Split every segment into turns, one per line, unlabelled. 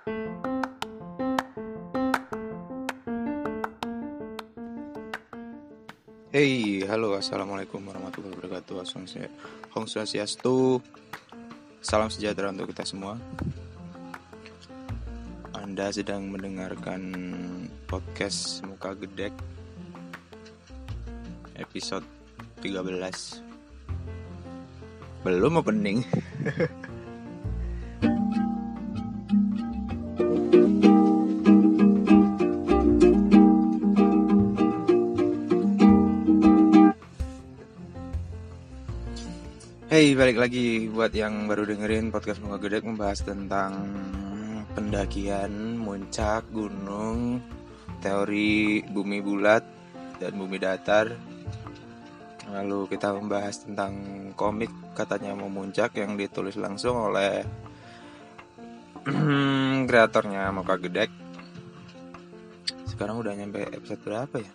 Hey, halo, assalamualaikum warahmatullahi wabarakatuh. Om Swastiastu, salam sejahtera untuk kita semua. Anda sedang mendengarkan podcast Muka Gedek episode 13. Belum opening. Hey, balik lagi buat yang baru dengerin podcast Muka Gedek, membahas tentang pendakian, muncak, gunung, teori bumi bulat dan bumi datar. Lalu kita membahas tentang komik Katanya Mau Muncak yang ditulis langsung oleh kreatornya Muka Gedek. Sekarang udah nyampe episode berapa ya?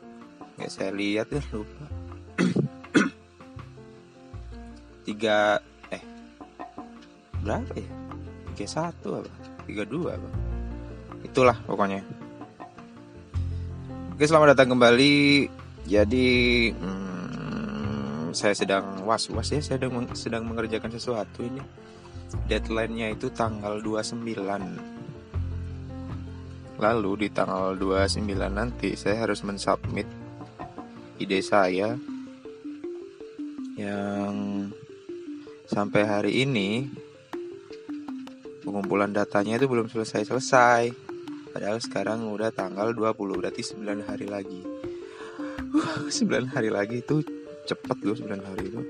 Nggak saya lihat ya, lupa. 3 berapa ya? 31 apa? 32 apa? Itulah pokoknya. Oke, selamat datang kembali. Jadi saya sedang was-was ya, saya sedang mengerjakan sesuatu ini. Deadline-nya itu tanggal 29. Lalu di tanggal 29 nanti saya harus mensubmit ide saya yang sampai hari ini pengumpulan datanya itu belum selesai. Padahal sekarang udah tanggal 20, berarti 9 hari lagi. 9 hari lagi itu cepet loh, 9 hari itu.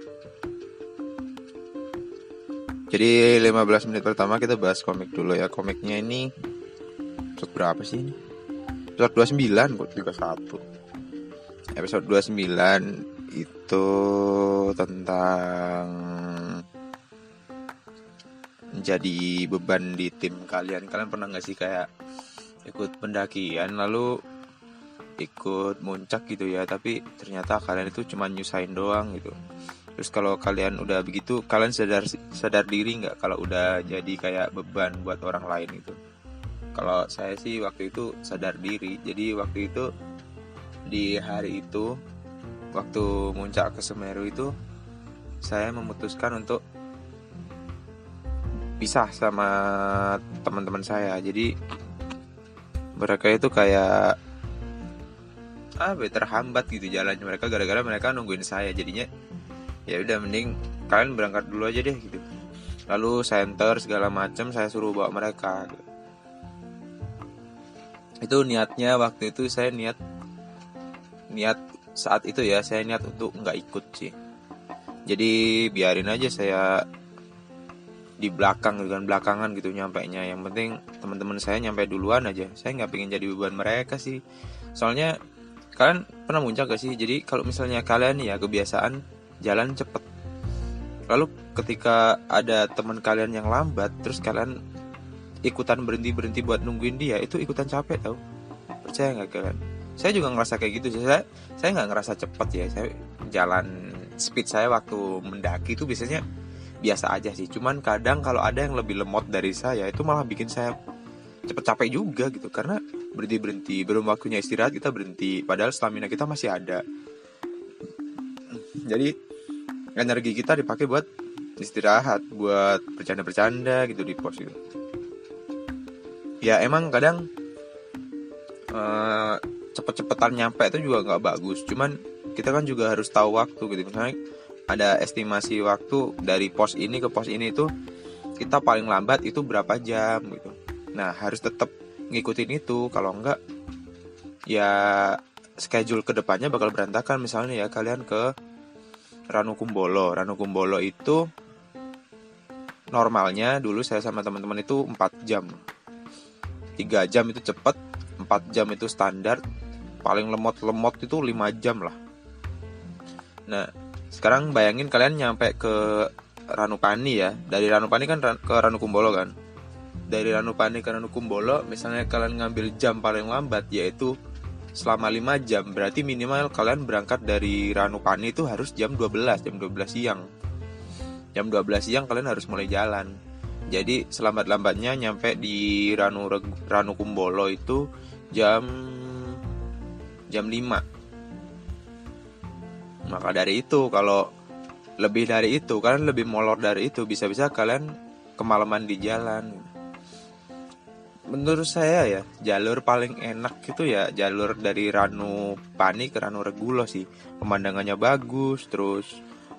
Jadi 15 menit pertama kita bahas komik dulu ya. Komiknya ini episode berapa sih ini? Episode 29 kok, 31. Episode 29 itu tentang menjadi beban di tim kalian. Kalian pernah gak sih kayak ikut pendakian lalu ikut muncak gitu ya, tapi ternyata kalian itu cuma nyusahin doang gitu. Terus kalau kalian udah begitu, kalian sadar diri gak kalau udah jadi kayak beban buat orang lain gitu? Kalau saya sih waktu itu sadar diri. Jadi waktu itu, di hari itu, waktu muncak ke Semeru itu, saya memutuskan untuk pisah sama teman-teman saya. Jadi mereka itu kayak terhambat gitu jalannya mereka, gara-gara mereka nungguin saya. Jadinya ya udah, mending kalian berangkat dulu aja deh gitu. Lalu center segala macam saya suruh bawa mereka. Itu niatnya waktu itu, saya niat saat itu ya, saya niat untuk nggak ikut sih. Jadi biarin aja saya di belakang dengan belakangan gitu nyampainya. Yang penting teman-teman saya nyampe duluan aja. Saya nggak pengen jadi beban mereka sih. Soalnya kalian pernah muncak gak sih? Jadi kalau misalnya kalian ya kebiasaan jalan cepet, lalu ketika ada teman kalian yang lambat, terus kalian ikutan berhenti buat nungguin dia, itu ikutan capek tau. Percaya nggak kalian? Saya juga ngerasa kayak gitu. Saya nggak ngerasa cepet ya. Saya jalan speed saya waktu mendaki itu biasanya biasa aja sih. Cuman kadang kalau ada yang lebih lemot dari saya, itu malah bikin saya cepet capek juga gitu. Karena berhenti, belum waktunya istirahat kita berhenti, padahal stamina kita masih ada. Jadi energi kita dipakai buat istirahat, buat bercanda-bercanda gitu di pos gitu. Ya emang kadang cepet-cepetan nyampe itu juga gak bagus. Cuman kita kan juga harus tahu waktu gitu. Misalnya ada estimasi waktu dari pos ini ke pos ini itu kita paling lambat itu berapa jam gitu. Nah harus tetap ngikutin itu. Kalau enggak ya schedule kedepannya bakal berantakan. Misalnya ya kalian ke Ranukumbolo. Ranukumbolo itu normalnya dulu saya sama teman-teman itu 4 jam. 3 jam itu cepet, 4 jam itu standar. Paling lemot itu 5 jam lah. Nah sekarang bayangin kalian nyampe ke Ranupani ya. Dari Ranupani kan ke Ranukumbolo kan. Dari Ranupani ke Ranukumbolo, misalnya kalian ngambil jam paling lambat, yaitu selama 5 jam. Berarti minimal kalian berangkat dari Ranupani itu harus jam 12 siang. Jam 12 siang kalian harus mulai jalan. Jadi selambat-lambatnya nyampe di Ranu Kumbolo itu jam jam 5. Maka dari itu kalau lebih dari itu, kalian lebih molor dari itu, bisa-bisa kalian kemalaman di jalan. Menurut saya ya, jalur paling enak itu ya jalur dari Ranu Pani ke Ranu Regulo sih. Pemandangannya bagus, terus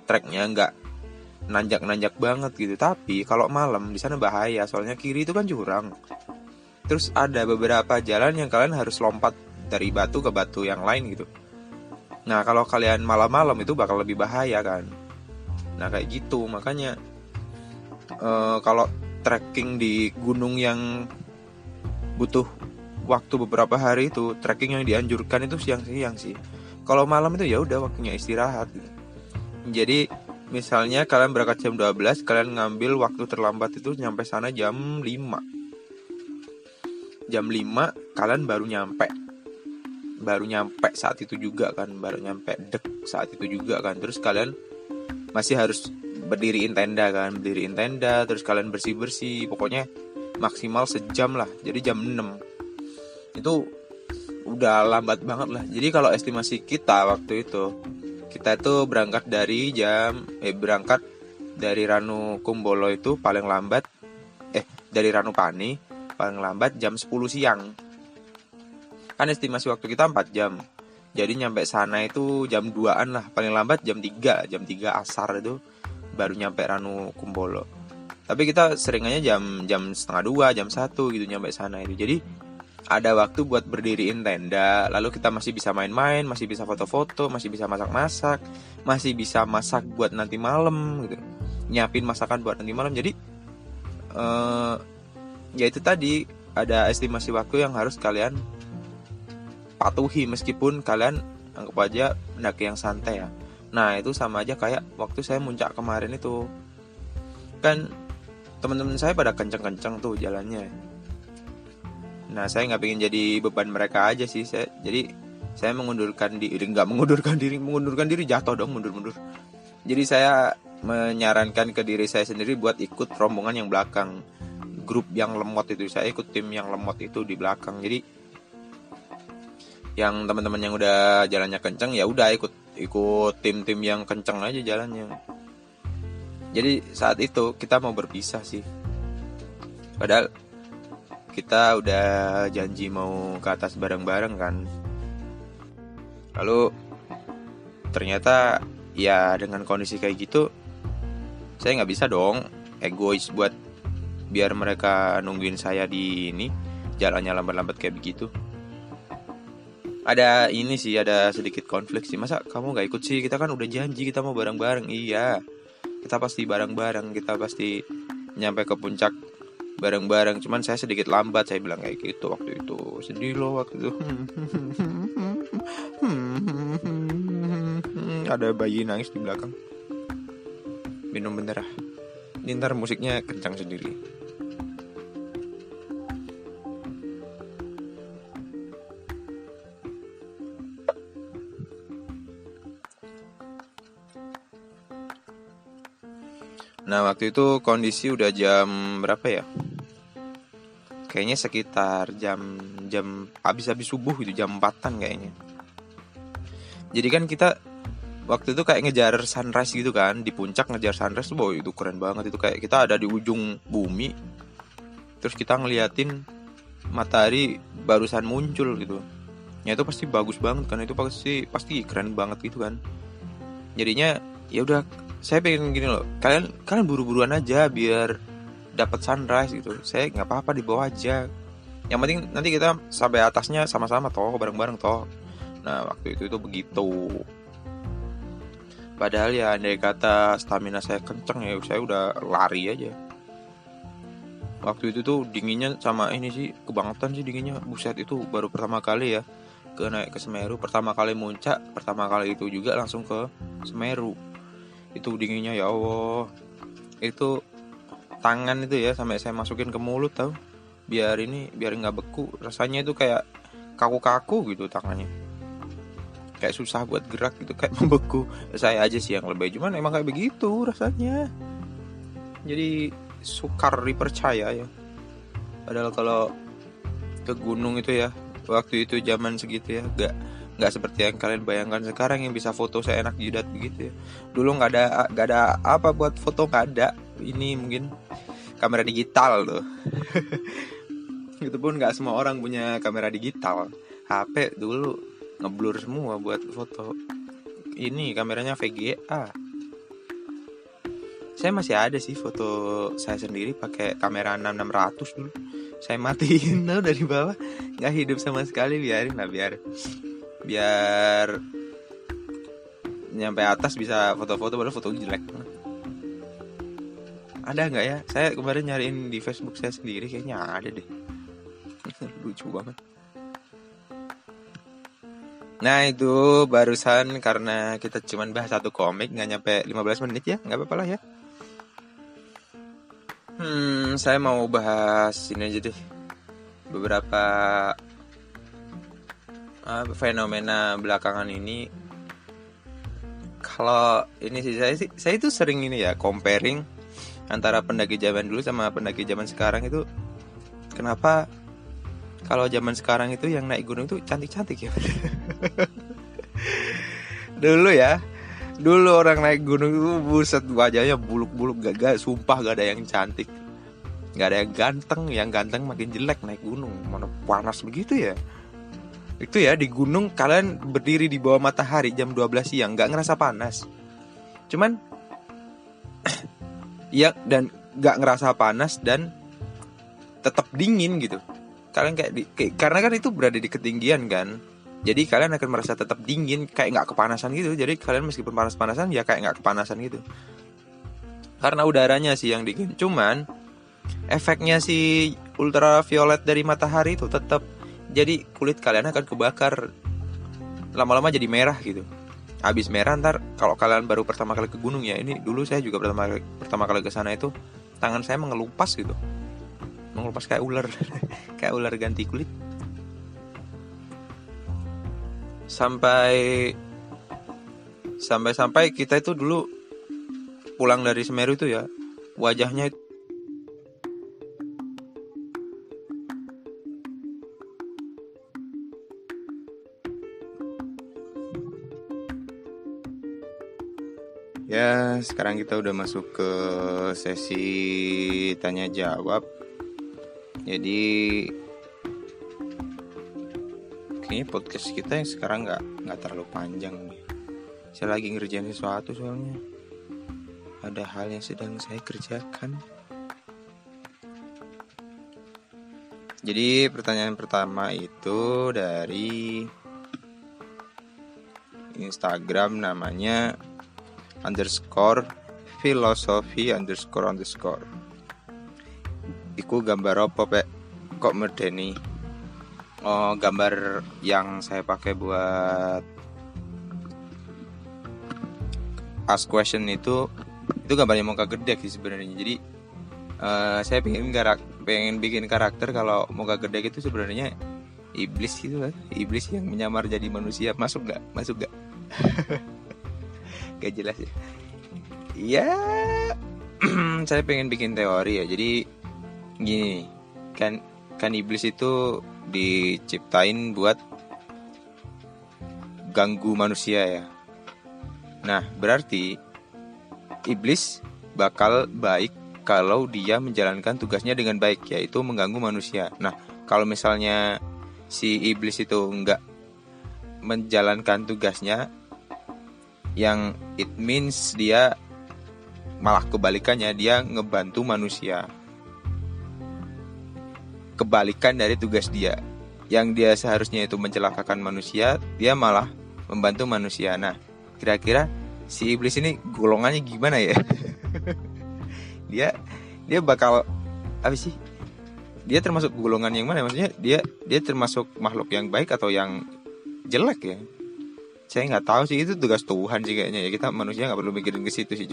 treknya nggak nanjak-nanjak banget gitu. Tapi kalau malam di sana bahaya, soalnya kiri itu kan jurang. Terus ada beberapa jalan yang kalian harus lompat dari batu ke batu yang lain gitu. Nah, kalau kalian malam-malam itu bakal lebih bahaya kan. Nah, kayak gitu. Makanya kalau trekking di gunung yang butuh waktu beberapa hari, itu trekking yang dianjurkan itu siang-siang sih. Kalau malam itu ya udah waktunya istirahat gitu. Jadi misalnya kalian berangkat jam 12, kalian ngambil waktu terlambat itu nyampe sana jam 5. Jam 5 kalian baru nyampe saat itu juga kan, baru nyampe saat itu juga kan. Terus kalian masih harus berdiriin tenda, terus kalian bersih-bersih, pokoknya maksimal sejam lah. Jadi jam 6 itu udah lambat banget lah. Jadi kalau estimasi kita waktu itu, kita itu berangkat dari Ranu Kumbolo itu paling lambat dari Ranu Pani paling lambat jam 10 siang. Kan estimasi waktu kita 4 jam. Jadi nyampe sana itu jam 2-an lah, paling lambat jam 3 asar itu baru nyampe Ranu Kumbolo. Tapi kita seringannya jam setengah 2, jam 1 gitu nyampe sana itu. Jadi ada waktu buat berdiriin tenda, lalu kita masih bisa main-main, masih bisa foto-foto, masih bisa masak-masak, masih bisa masak buat nanti malam gitu. Nyiapin masakan buat nanti malam. Jadi ya itu tadi, ada estimasi waktu yang harus kalian patuhi meskipun kalian anggap aja mendaki yang santai ya. Nah, itu sama aja kayak waktu saya muncak kemarin itu. Kan teman-teman saya pada kenceng-kenceng tuh jalannya. Nah, saya nggak pengen jadi beban mereka aja sih. Jadi saya mengundurkan diri jatuh dong, mundur. Jadi saya menyarankan ke diri saya sendiri buat ikut rombongan yang belakang, grup yang lemot itu. Saya ikut tim yang lemot itu di belakang. Jadi yang teman-teman yang udah jalannya kenceng ya udah ikut tim-tim yang kenceng aja jalannya. Jadi saat itu kita mau berpisah sih, padahal kita udah janji mau ke atas bareng-bareng kan. Lalu ternyata ya dengan kondisi kayak gitu, saya nggak bisa dong egois buat biar mereka nungguin saya di ini jalannya lambat-lambat kayak begitu. Ada sedikit konflik sih. Masa kamu gak ikut sih? Kita kan udah janji kita mau bareng-bareng. Iya, kita pasti bareng-bareng, kita pasti nyampe ke puncak bareng-bareng. Cuman saya sedikit lambat, saya bilang kayak gitu waktu itu. Sedih loh waktu itu. Ada bayi nangis di belakang. Minum bentar ah. Ini ntar musiknya kencang sendiri. Nah, waktu itu kondisi udah jam berapa ya? Kayaknya sekitar jam habis-habis subuh gitu, jam 4-an kayaknya. Jadi kan kita waktu itu kayak ngejar sunrise gitu kan, di puncak ngejar sunrise tuh, itu keren banget. Itu kayak kita ada di ujung bumi, terus kita ngeliatin matahari barusan muncul gitu. Ya itu pasti bagus banget kan, itu pasti keren banget gitu kan. Jadinya ya udah, saya pengen gini loh, kalian buru-buruan aja biar dapat sunrise gitu. Saya nggak apa-apa di bawah aja, yang penting nanti kita sampai atasnya sama-sama toh, bareng-bareng toh. Nah, waktu itu begitu. Padahal ya andai kata stamina saya kenceng ya saya udah lari aja. Waktu itu tuh dinginnya sama ini sih, kebangetan sih dinginnya. Buset, itu baru pertama kali ya naik ke Semeru, pertama kali muncak, pertama kali itu juga langsung ke Semeru. Itu dinginnya ya Allah. Itu tangan itu ya sampai saya masukin ke mulut tahu, biar nggak beku. Rasanya itu kayak kaku-kaku gitu tangannya, kayak susah buat gerak gitu, kayak membeku. Saya aja sih yang lebay, cuman emang kayak begitu rasanya. Jadi sukar dipercaya ya. Padahal kalau ke gunung itu ya, waktu itu zaman segitu ya, nggak seperti yang kalian bayangkan sekarang yang bisa foto seenak jidat begitu ya. Dulu nggak ada apa buat foto, nggak ada. Ini mungkin kamera digital tuh. Itu pun nggak semua orang punya kamera digital. HP dulu ngeblur semua buat foto. Ini kameranya VGA. Saya masih ada sih foto saya sendiri pakai kamera 6600 dulu. Saya matiin tuh dari bawah, nggak hidup sama sekali, biarin lah, biar nyampe atas bisa foto-foto, baru foto jelek. Ada nggak ya? Saya kemarin nyariin di Facebook saya sendiri, kayaknya ada deh. Lucu banget. Nah itu barusan karena kita cuman bahas satu komik, nggak nyampe 15 menit ya, nggak apa-apa lah ya. Saya mau bahas ini aja deh, beberapa fenomena belakangan ini. Kalau ini sih saya itu sering ini ya, comparing antara pendaki zaman dulu sama pendaki zaman sekarang itu. Kenapa kalau zaman sekarang itu yang naik gunung itu cantik-cantik ya? Dulu orang naik gunung itu buset, wajahnya buluk-buluk, gak sumpah gak ada yang cantik, gak ada yang ganteng. Yang ganteng makin jelek naik gunung, mana panas begitu ya. Itu ya, di gunung kalian berdiri di bawah matahari jam 12 siang gak ngerasa panas. Cuman ya, dan gak ngerasa panas dan tetap dingin gitu. Kalian karena kan itu berada di ketinggian kan. Jadi kalian akan merasa tetap dingin, kayak gak kepanasan gitu. Jadi kalian meskipun panas-panasan ya kayak gak kepanasan gitu, karena udaranya sih yang dingin. Cuman efeknya si ultraviolet dari matahari itu tetap, jadi kulit kalian akan kebakar, lama-lama jadi merah gitu. Habis merah ntar kalau kalian baru pertama kali ke gunung ya, ini dulu saya juga pertama kali ke sana itu tangan saya mengelupas gitu, mengelupas kayak ular kayak ular ganti kulit. Sampai kita itu dulu pulang dari Semeru itu ya, wajahnya itu ya. Sekarang kita udah masuk ke sesi tanya jawab. Jadi kayaknya podcast kita yang sekarang nggak terlalu panjang nih. Saya lagi ngerjain sesuatu, soalnya ada hal yang sedang saya kerjakan. Jadi pertanyaan pertama itu dari Instagram, namanya _filosofi__. Iku gambar apa pe? Kok medeni? Oh, gambar yang saya pakai buat ask question itu gambarnya muka gede sih sebenarnya. Jadi saya pengen bikin karakter kalau muka gede itu sebenarnya iblis gitu lah, iblis yang menyamar jadi manusia. Masuk gak? Gak jelas ya. Ya, saya pengen bikin teori ya. Jadi gini, kan iblis itu diciptain buat ganggu manusia ya. Nah, berarti iblis bakal baik kalau dia menjalankan tugasnya dengan baik, yaitu mengganggu manusia. Nah, kalau misalnya si iblis itu enggak menjalankan tugasnya, yang it means dia malah kebalikannya, dia ngebantu manusia. Kebalikan dari tugas dia, yang dia seharusnya itu mencelakakan manusia, dia malah membantu manusia. Nah, kira-kira si iblis ini golongannya gimana ya? dia bakal apa sih? Dia termasuk golongan yang mana? Maksudnya dia termasuk makhluk yang baik atau yang jelek ya? Saya nggak tahu sih, itu tugas Tuhan sih kayaknya ya. Kita manusia nggak perlu mikirin ke situ sih.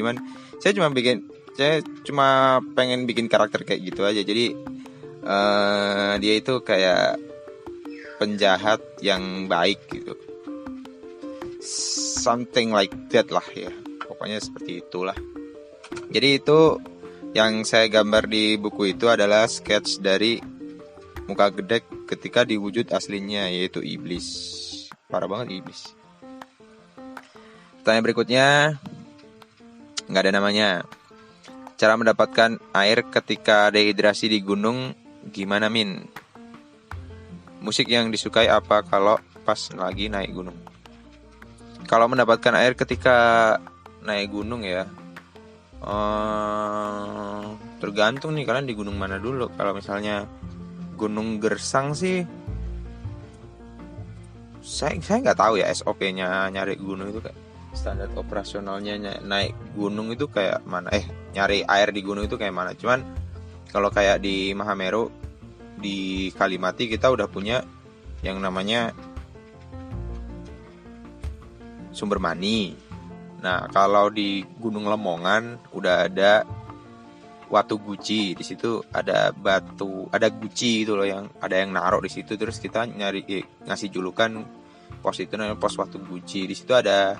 Saya cuma pengen bikin karakter kayak gitu aja. Jadi dia itu kayak penjahat yang baik gitu, something like that lah ya, pokoknya seperti itulah. Jadi itu Yang saya gambar di buku itu adalah sketch dari muka gedek ketika di wujud aslinya, yaitu iblis. Parah banget iblis. Pertanyaan berikutnya, nggak ada namanya. Cara mendapatkan air ketika dehidrasi di gunung gimana, Min? Musik yang disukai apa kalau pas lagi naik gunung? Kalau mendapatkan air ketika naik gunung ya, tergantung nih kalian di gunung mana dulu. Kalau misalnya Gunung Gersang sih, saya nggak tahu ya SOP-nya nyari gunung itu kayak standar operasionalnya naik gunung itu kayak mana, nyari air di gunung itu kayak mana. Cuman kalau kayak di Mahameru, di Kalimati kita udah punya yang namanya sumber mani. Nah, kalau di Gunung Lemongan udah ada Watu Guci. Di situ ada batu, ada guci itu loh, yang ada yang naruh di situ. Terus kita nyari ngasih julukan pos itu namanya pos Watu Guci. Di situ ada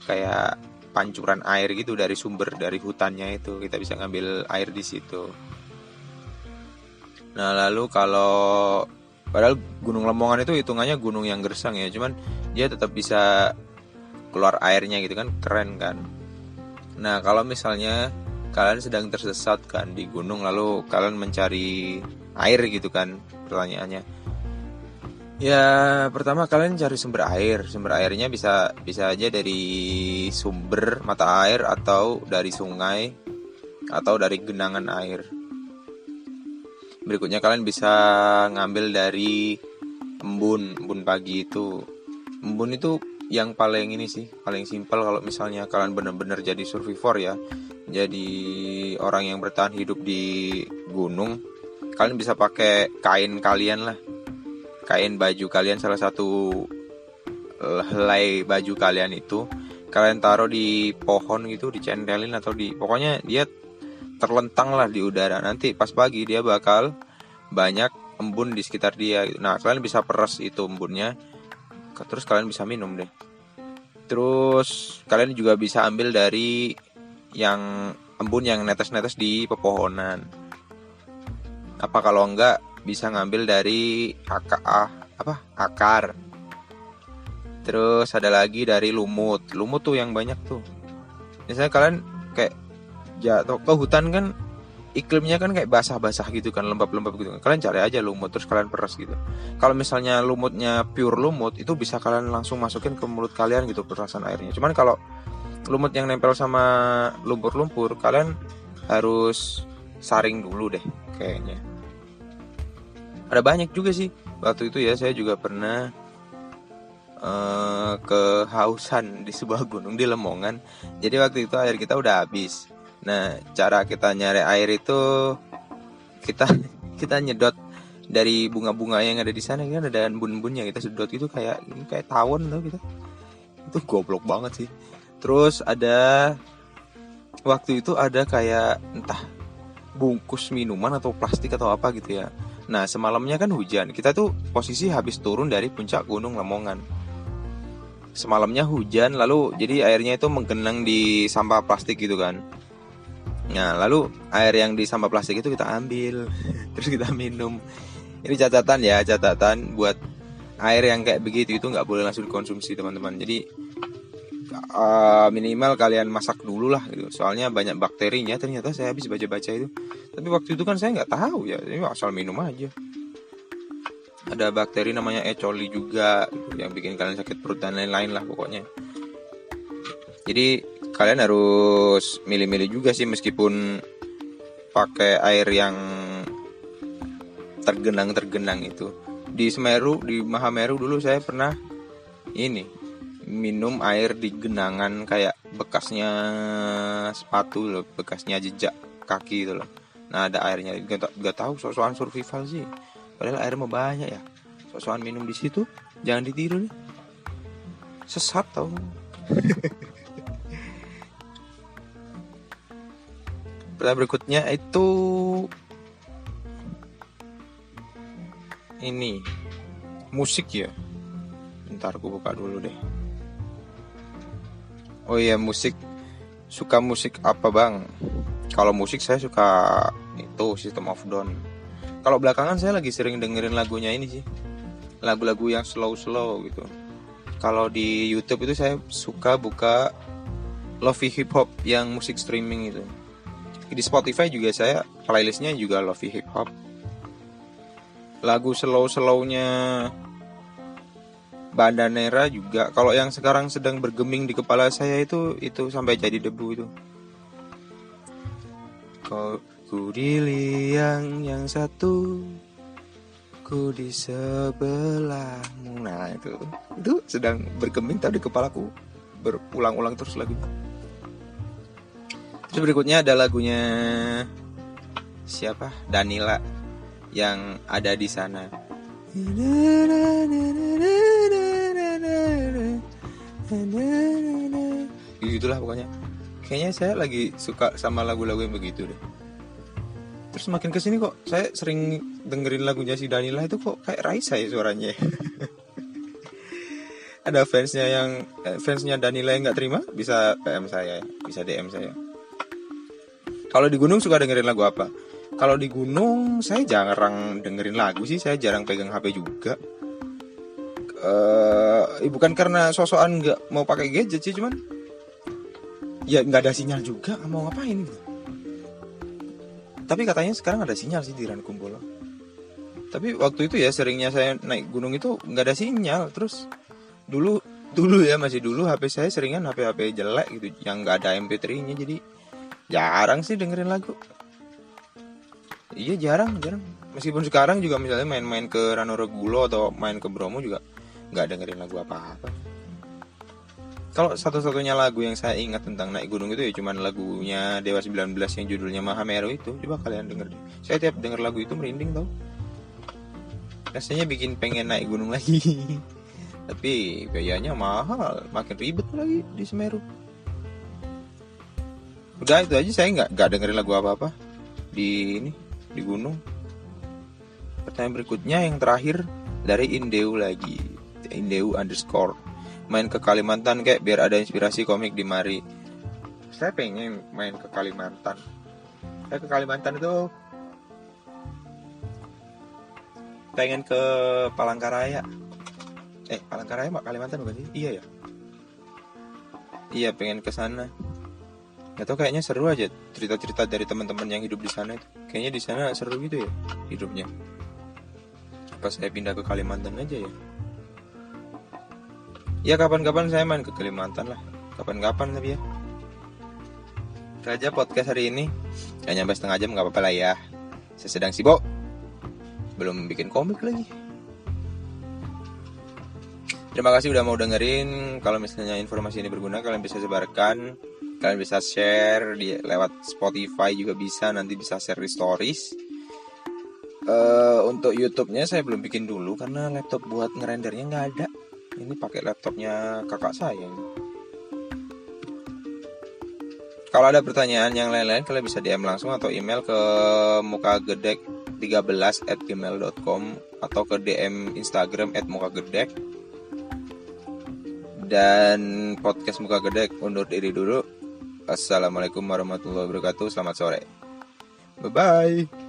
kayak pancuran air gitu dari sumber dari hutannya itu. Kita bisa ngambil air di situ. Nah, lalu kalau padahal Gunung Lemongan itu hitungannya gunung yang gersang ya, cuman dia tetap bisa keluar airnya gitu kan, keren kan. Nah, kalau misalnya kalian sedang tersesat kan di gunung, lalu kalian mencari air gitu kan, pertanyaannya. Ya, pertama kalian cari sumber air. Sumber airnya bisa aja dari sumber mata air, atau dari sungai, atau dari genangan air. Berikutnya kalian bisa ngambil dari embun pagi itu. Embun itu yang paling ini sih, paling simpel kalau misalnya kalian benar-benar jadi survivor ya, jadi orang yang bertahan hidup di gunung. Kalian bisa pakai kain kalian lah, kain baju kalian, salah satu helai baju kalian itu kalian taruh di pohon gitu, dicentelin atau pokoknya dia terlentang lah di udara. Nanti pas pagi dia bakal banyak embun di sekitar dia. Nah, kalian bisa peras itu embunnya, terus kalian bisa minum deh. Terus kalian juga bisa ambil dari yang embun yang netes-netes di pepohonan. Apa kalau enggak bisa ngambil dari akar. Terus ada lagi dari lumut tuh yang banyak tuh. Misalnya kalian kayak jatuh ke hutan kan, iklimnya kan kayak basah-basah gitu kan, lembab-lembab gitu kan. Kalian cari aja lumut, terus kalian peras gitu. Kalau misalnya lumutnya pure lumut, itu bisa kalian langsung masukin ke mulut kalian gitu perasan airnya. Cuman kalau lumut yang nempel sama lumpur-lumpur, kalian harus saring dulu deh kayaknya. Ada banyak juga sih. Waktu itu ya saya juga pernah kehausan di sebuah gunung di Lemongan. Jadi waktu itu air kita udah habis. Nah, cara kita nyari air itu kita nyedot dari bunga-bunga yang ada di sana kan, ada embun-embunnya, kita sedot itu kayak tawon tuh gitu. Itu goblok banget sih. Terus waktu itu ada kayak entah bungkus minuman atau plastik atau apa gitu ya. Nah, semalamnya kan hujan. Kita tuh posisi habis turun dari puncak Gunung Lemongan. Semalamnya hujan, lalu jadi airnya itu menggenang di sampah plastik gitu kan. Nah, lalu air yang di sampah plastik itu kita ambil, terus kita minum. Ini catatan buat air yang kayak begitu itu nggak boleh langsung dikonsumsi teman-teman. Jadi minimal kalian masak dulu lah gitu. Soalnya banyak bakterinya, ternyata saya habis baca-baca itu. Tapi waktu itu kan saya nggak tahu ya, ini asal minum aja. Ada bakteri namanya E. coli juga gitu, yang bikin kalian sakit perut dan lain-lain lah pokoknya. Jadi kalian harus milih-milih juga sih, meskipun pakai air yang tergenang itu. Di Mahameru dulu saya pernah minum air di genangan kayak bekasnya sepatu loh, bekasnya jejak kaki itu loh. Nah, ada airnya, gak tahu, sok-sokan survival sih. Padahal air mah banyak ya. Sok-sokan minum di situ, jangan ditiru nih. Sesat tau. Pertanyaan berikutnya itu ini musik ya. Bentar aku buka dulu deh. Oh iya, musik. Suka musik apa bang? Kalau musik saya suka itu System of Down. Kalau belakangan saya lagi sering dengerin lagunya ini sih, lagu-lagu yang slow-slow gitu. Kalau di YouTube itu saya suka buka Lofi Hip Hop yang musik streaming itu. Di Spotify juga saya playlistnya juga Lofi Hip Hop. Lagu slow-slownya Bandanera juga. Kalau yang sekarang sedang bergeming di kepala saya itu Sampai Jadi Debu itu. Ku di liang yang satu, ku di sebelahmu. Nah itu sedang bergeming tadi di kepalaku, berulang-ulang terus lagunya. Terus berikutnya ada lagunya siapa? Danila yang Ada di Sana. Gitulah pokoknya. Kayaknya saya lagi suka sama lagu-lagu yang begitu deh. Terus makin kesini kok saya sering dengerin lagunya si Danila itu kok kayak Raisa ya suaranya. Ada fansnya Danila yang nggak terima, bisa PM saya, bisa DM saya. Kalau di gunung suka dengerin lagu apa? Kalau di gunung saya jarang dengerin lagu sih, saya jarang pegang HP juga. Bukan karena sosokan nggak mau pakai gadget sih, cuman ya nggak ada sinyal juga, mau ngapain gitu. Tapi katanya sekarang ada sinyal sih di Rankumbolo. Tapi waktu itu ya seringnya saya naik gunung itu nggak ada sinyal. Terus dulu ya masih dulu HP saya seringan HP jelek gitu, yang nggak ada MP3-nya, jadi jarang sih dengerin lagu. Iya jarang. Meskipun sekarang juga misalnya main-main ke Ranorogulo atau main ke Bromo juga nggak dengerin lagu apa-apa. Kalau satu-satunya lagu yang saya ingat tentang naik gunung itu ya cuman lagunya Dewa 19 yang judulnya Mahameru itu. Coba kalian denger. Saya tiap denger lagu itu merinding tau. Rasanya bikin pengen naik gunung lagi. Tapi biayanya mahal, makin ribet lagi di Semeru. Udah itu aja, saya nggak dengerin lagu apa-apa di gunung. Pertanyaan berikutnya yang terakhir dari Indeu lagi, Indeu_. Main ke Kalimantan kayak biar ada inspirasi komik di mari. Saya pengen main ke Kalimantan. Saya ke Kalimantan itu pengen ke Palangkaraya. Palangkaraya mak Kalimantan bukan sih? Iya ya. Iya pengen ke sana. Gak tau, kayaknya seru aja cerita-cerita dari teman-teman yang hidup di sana itu. Kayaknya di sana seru gitu ya hidupnya. Apa saya pindah ke Kalimantan aja ya? Ya kapan-kapan saya main ke Kalimantan lah. Kapan-kapan tapi ya. Itu aja podcast hari ini. Gak nyampe setengah jam gak apa-apa lah ya. Saya sedang sibuk. Belum bikin komik lagi. Terima kasih udah mau dengerin. Kalau misalnya informasi ini berguna, kalian bisa sebarkan. Kalian bisa share lewat Spotify juga bisa. Nanti bisa share di stories. Untuk YouTube-nya saya belum bikin dulu karena laptop buat ngerendernya gak ada. Ini pakai laptopnya kakak saya. Kalau ada pertanyaan yang lain-lain, kalian bisa DM langsung atau email ke mukagedek13@gmail.com atau ke DM Instagram @mukagedek. Dan podcast Muka Gedek undur diri dulu. Assalamualaikum warahmatullahi wabarakatuh. Selamat sore. Bye-bye.